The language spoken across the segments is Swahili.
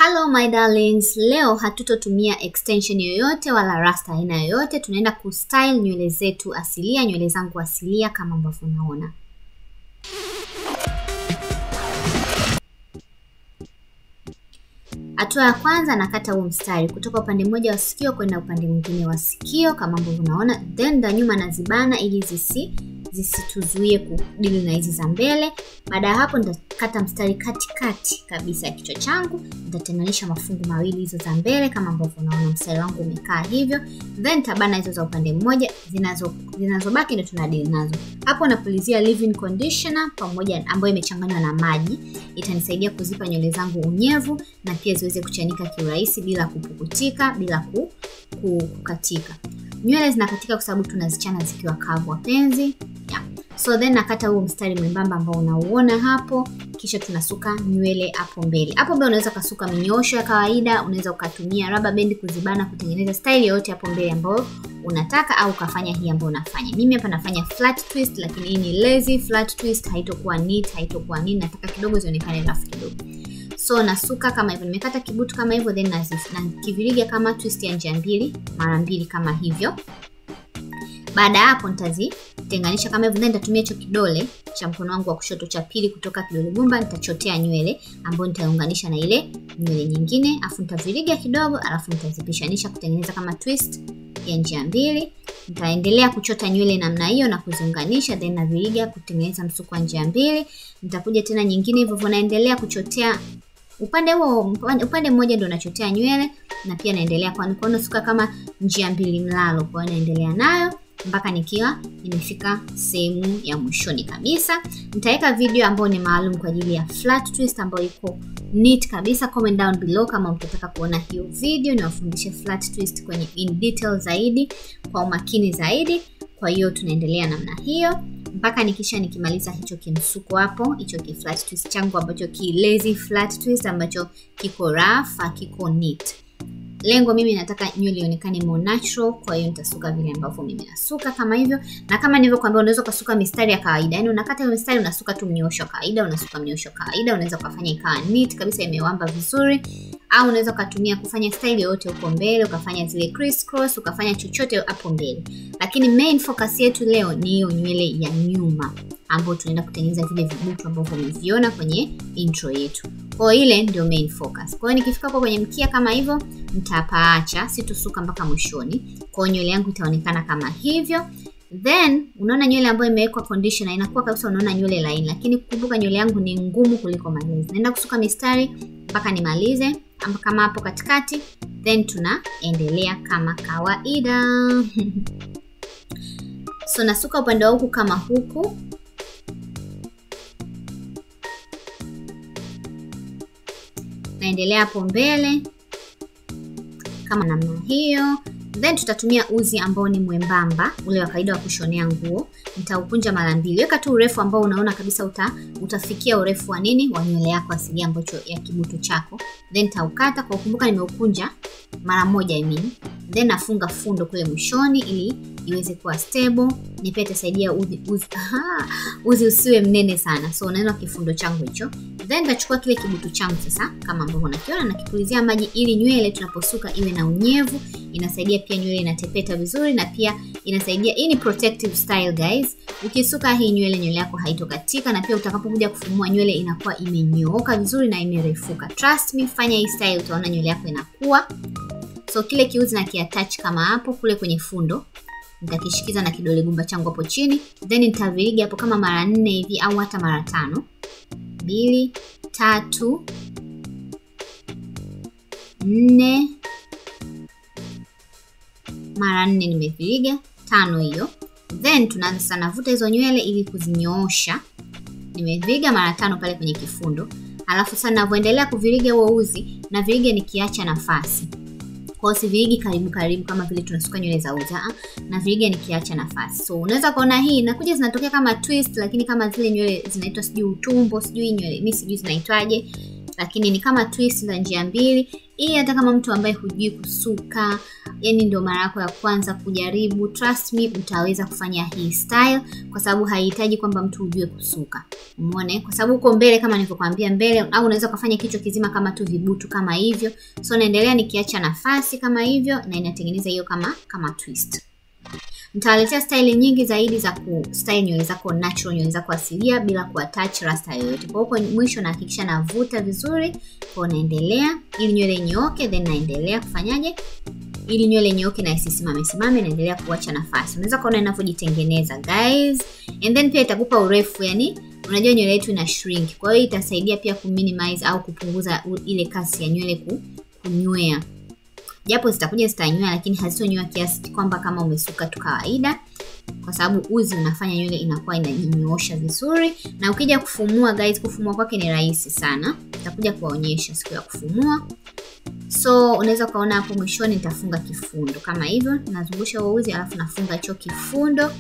Hello my darlings, leo hatutotumia extension yoyote wala rasta aina yoyote. Tunaenda kustyle nywele zetu asilia, nywele zangu asilia kama ambavyo unaona. Hatua ya kwanza nakata huu mstari kutoka upande mmoja wa sikio kwenda upande mwingine wa sikio kama ambavyo unaona. Then da nyuma nazibana ili zisituzuie kudili na hizi za mbele. Baada ya hapo nitakata mstari katikati kabisa ya kichwa changu. Nitatenganisha mafungu mawili hizo za mbele kama ambavyo unaona mstari wangu umekaa hivyo. Then tabana hizo za upande mmoja, zinazobaki ndio tunadili nazo. Hapo napulizia leave-in conditioner pamoja ambayo imechanganywa na maji. Itanisaidia kuzipa nywele zangu unyevu na pia ziweze kuchanika kiurahisi bila kupukutika, bila kukatika. Nywele zinakatika kwa sababu tunazichana zikiwa kavu wapenzi. Yeah. So then nakata huo mstari mwembamba ambao unauona hapo, kisha tunasuka nywele hapo mbele. Hapo mbele unaweza kasuka minyosho ya kawaida, unaweza ukatumia rubber band kuzibana kutengeneza style yote hapo mbele ambayo unataka, au kafanya hii ambayo unafanya. Mimi hapa nafanya flat twist, lakini hii ni lazy flat twist, haitokuwa neat, haitokuwa nini, nataka kidogo zionekane rough kidogo. So nasuka kama hivyo, nimekata kibutu kama hivyo, then nakiviriga kama twist ya njia mbili, mara mbili kama hivyo. Baada hapo nitazitenganisha kama hivyo, then nitatumia hicho kidole cha mkono wangu wa kushoto cha pili kutoka kidole gumba, nitachotea nywele ambayo nitaunganisha na ile nywele nyingine, afu nitaviriga kidogo, alafu nitazipishanisha kutengeneza kama twist ya njia mbili. Nitaendelea kuchota nywele namna hiyo na kuziunganisha, then naviriga kutengeneza msuko wa njia mbili. Nitakuja tena nyingine hivyo, naendelea kuchotea upande mmoja ndio nachotea nywele, na pia naendelea kwa mkono suka kama njia mbili mlalo, kwa naendelea nayo mpaka nikiwa nimefika sehemu ya mwishoni kabisa. Nitaweka video ambayo ni maalum kwa ajili ya flat twist ambayo iko neat kabisa. Comment down below kama mtataka kuona hiyo video, niwafundishe flat twist kwenye in detail zaidi, kwa umakini zaidi. Kwa hiyo tunaendelea namna hiyo mpaka nikimaliza hicho kimsuko hapo, hicho ki flat twist changu ambacho ki lazy flat twist ambacho kiko rough, kiko neat. Lengo mimi nataka nywele ionekane more natural, kwa hiyo nitasuka vile ambavyo mimi nasuka kama hivyo. Na kama nilivyokuambia, unaweza kusuka mistari ya kawaida. Yaani unakata hiyo mistari unasuka tu mnyosho kawaida, unasuka mnyosho kawaida, unaweza kufanya ikawa neat kabisa imewamba vizuri, au unaweza kutumia kufanya style yote huko mbele, ukafanya zile criss cross, ukafanya chochote hapo mbele. Lakini main focus yetu leo ni hiyo nywele ya nyuma ambapo tunaenda kutengeneza vile vibutu ambavyo umeviona kwenye intro yetu. Kwa ile ndio main focus. Kwa hiyo nikifika kwa kwenye mkia kama hivyo, nitapaacha, situsuka mpaka mwishoni. Kwa hiyo nywele yangu itaonekana kama hivyo. Then unaona nywele ambayo imewekwa conditioner inakuwa kabisa, unaona nywele laini, lakini kumbuka nywele yangu ni ngumu kuliko malezi. Naenda kusuka mistari mpaka nimalize kama hapo katikati, then tunaendelea kama kawaida. So nasuka upande wa huku kama huku. Naendelea hapo mbele kama namna hiyo. Then tutatumia uzi ambao ni mwembamba, ule wa kawaida wa kushonea nguo. Nitaukunja mara mbili. Weka tu urefu ambao unaona kabisa utafikia urefu wa nini? Wa nywele yako asilia ambacho ya kibutu chako. Then nitaukata, kwa kukumbuka nimeukunja mara moja Then nafunga fundo kule mwishoni ili iweze kuwa stable. Ni pia itasaidia uzi usiwe mnene sana. So unaona kifundo changu hicho. Then nitachukua kile kibutu changu sasa kama ambavyo unakiona, na kipulizia maji ili nywele tunaposuka iwe na unyevu. Inasaidia pia nywele inatepeta vizuri, na pia inasaidia, hii ni protective style guys. Ukisuka hii nywele yako haitokatika, na pia utakapokuja kufumua nywele inakuwa imenyooka vizuri na imerefuka. Trust me, fanya hii style utaona nywele yako inakuwa. So kile kiuzi na kiattach kama hapo kule kwenye fundo. Nitakishikiza na kidole gumba changu hapo chini, then nitaviriga hapo kama mara 4 hivi au hata mara 5. 2, 3, 4. Mara 4 nimeviriga, 5 hiyo. Then tunaanza sana vuta hizo nywele ili kuzinyoosha. Nimeviriga mara 5 pale kwenye kifundo. Alafu sana navyoendelea kuviriga huo uzi, na viriga nikiacha nafasi. Kwa sivirigi karibu kama vile tunasuka nywele za uzi, na viriga nikiacha nafasi. So unaweza kuona hii inakuja zinatokea kama twist, lakini kama zile nywele zinaitwa sijui utumbo, sijui nywele mimi sijui zinaitwaje. lakini ni kama twist za njia mbili. Hii hata kama mtu ambaye hujui kusuka, yani ndio mara yako ya kwanza kujaribu, trust me utaweza kufanya hii style kwa sababu haihitaji kwamba mtu ujue kusuka. Umeona? Kwa sababu uko mbele kama nilivyokuambia mbele, au unaweza kufanya kichwa kizima kama tu vibutu kama hivyo. So naendelea nikiacha nafasi kama hivyo na inatengeneza hiyo kama twist. Nitawaletea style nyingi zaidi za kustyle nywele zako natural, nywele zako asilia bila kuattach rasta yoyote. Kwa huko mwisho nahakikisha navuta vizuri, kwa naendelea ili nywele nyooke, then naendelea kufanyaje? Ili nywele nyooke na isisimame, naendelea kuacha nafasi. Unaweza kuona inavyojitengeneza guys. And then pia itakupa urefu, yani unajua nywele yetu ina shrink. Kwa hiyo itasaidia pia kuminimize au kupunguza ile kasi ya nywele kunywea. Japo zitanywea lakini hazitonywea kiasi kwamba kama umesuka tu kawaida, kwa sababu uzi unafanya nywele inakuwa inajinyoosha vizuri. Na ukija kufumua guys, kufumua kwake ni rahisi sana. Nitakuja kuwaonyesha siku ya kufumua. So unaweza kaona hapo mwishoni nitafunga kifundo kama hivyo. Nazungusha uzi alafu nafunga hicho kifundo.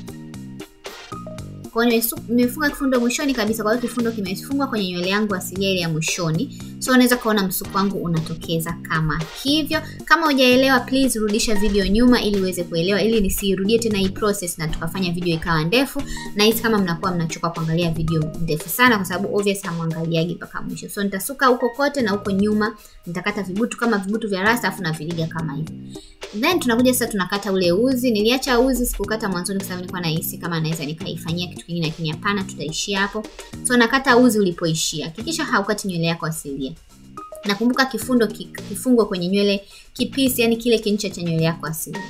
Kwa hiyo nimefunga kifundo mwishoni kabisa, kwa hiyo kifundo kimefungwa kwenye nywele yangu asilia ile ya mwishoni. So unaweza kuona msuko wangu unatokeza kama hivyo. Kama hujaelewa please rudisha video nyuma ili uweze kuelewa, ili nisirudie tena hii process na tukafanya video ikawa ndefu. Na hisi kama mnakuwa mnachoka kuangalia video ndefu sana kwa sababu obviously hamwangaliagi mpaka mwisho. So nitasuka huko kote na huko nyuma nitakata vibutu kama vibutu vya rasta afu na viliga kama hivyo. Then tunakuja sasa tunakata ule uzi. Niliacha uzi sikukata mwanzoni kwa sababu nilikuwa nahisi kama naweza nikaifanyia kitu kingine, lakini hapana, tutaishia hapo. So nakata uzi ulipoishia. Hakikisha haukati nywele yako asilia. Nakumbuka kifundo kifungwa kwenye nywele kipisi, yani kile kincha cha nywele yako asilia.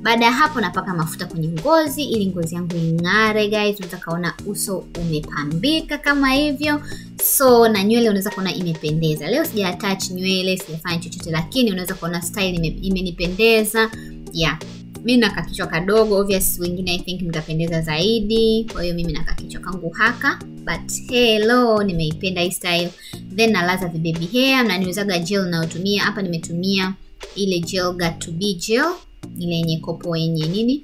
Baada ya hapo napaka mafuta kwenye ngozi ili ngozi yangu ing'are guys. Unaweza kaona uso umepambika kama hivyo. So na nywele unaweza kuona imependeza. Leo sija attach nywele, sijafanya chochote, lakini unaweza kuona style imenipendeza. Yeah. Mimi naka kichwa kadogo, obvious wengine I think mtapendeza zaidi. Kwa hiyo mimi naka kichwa kangu haka, but hello, nimeipenda hii style. Then nalaza baby hair na niwezaga gel naotumia. Hapa nimetumia ile gel got to be gel, ile yenye kopo yenye nini?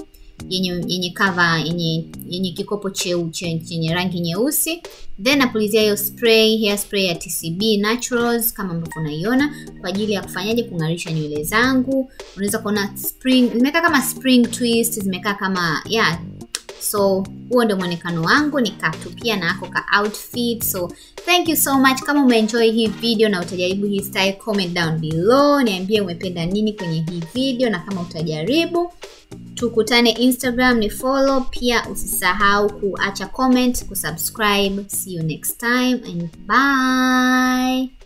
Yenye cover yenye kikopo chenye rangi nyeusi. Then napulizia hiyo spray, hair spray ya TCB Naturals kama ambavyo unaiona kwa ajili ya kufanyaje kung'arisha nywele zangu. Unaweza kuona spring, zimekaa kama spring twist, zimekaa kama yeah. So huo ndio muonekano wangu, nikatupia na ako ka outfit. So thank you so much. Kama umeenjoy hii video na utajaribu hii style, comment down below niambie umependa nini kwenye hii video, na kama utajaribu tukutane Instagram, ni follow. Pia usisahau kuacha comment, kusubscribe. See you next time and bye.